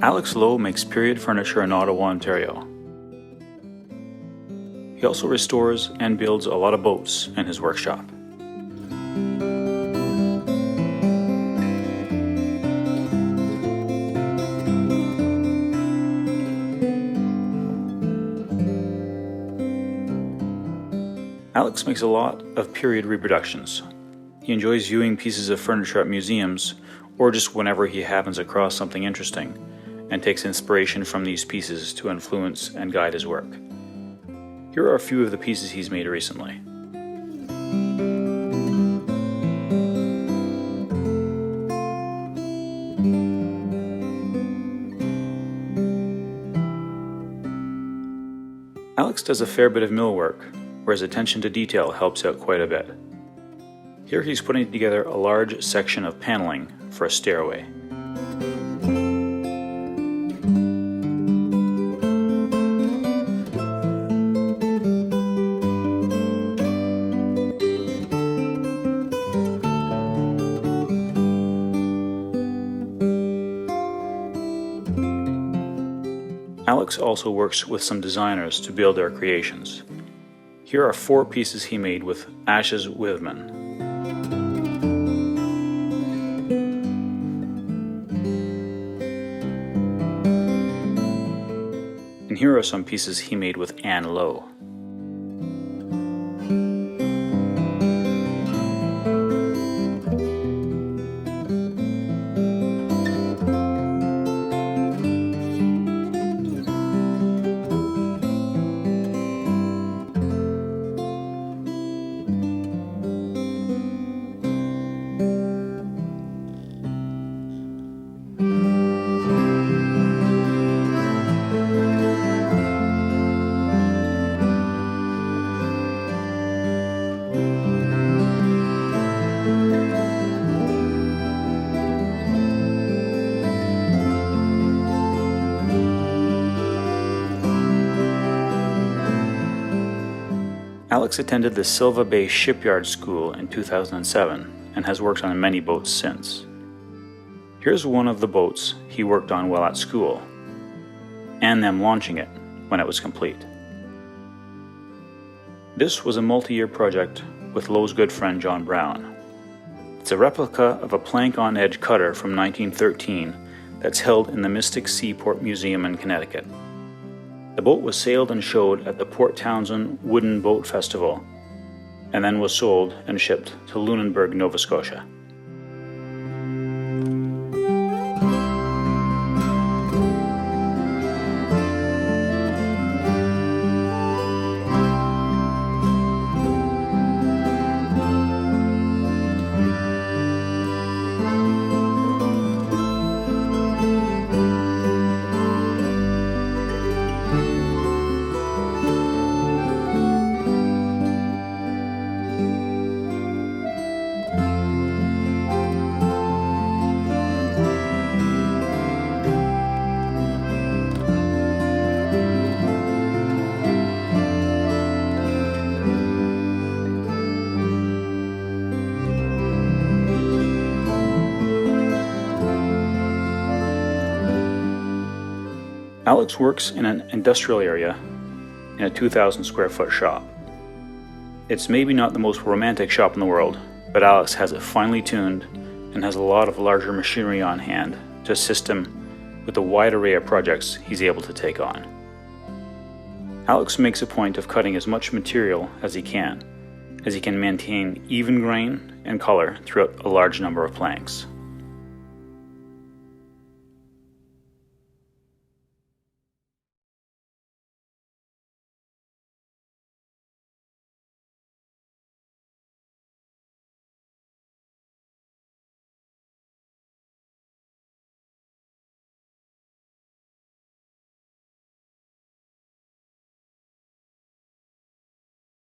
Alex Lowe makes period furniture in Ottawa, Ontario. He also restores and builds a lot of boats in his workshop. Alex makes a lot of period reproductions. He enjoys viewing pieces of furniture at museums or just whenever he happens across something interesting, and takes inspiration from these pieces to influence and guide his work. Here are a few of the pieces he's made recently. Alex does a fair bit of millwork, where his attention to detail helps out quite a bit. Here he's putting together a large section of paneling for a stairway. Alex also works with some designers to build their creations. Here are 4 pieces he made with Ashes Withman. And here are some pieces he made with Anne Lowe. Alex attended the Silva Bay Shipyard School in 2007 and has worked on many boats since. Here's one of the boats he worked on while at school, and them launching it when it was complete. This was a multi-year project with Lowe's good friend John Brown. It's a replica of a plank-on-edge cutter from 1913 that's held in the Mystic Seaport Museum in Connecticut. The boat was sailed and showed at the Port Townsend Wooden Boat Festival, and then was sold and shipped to Lunenburg, Nova Scotia. Alex works in an industrial area in a 2,000 square foot shop. It's maybe not the most romantic shop in the world, but Alex has it finely tuned and has a lot of larger machinery on hand to assist him with the wide array of projects he's able to take on. Alex makes a point of cutting as much material as he can maintain even grain and color throughout a large number of planks.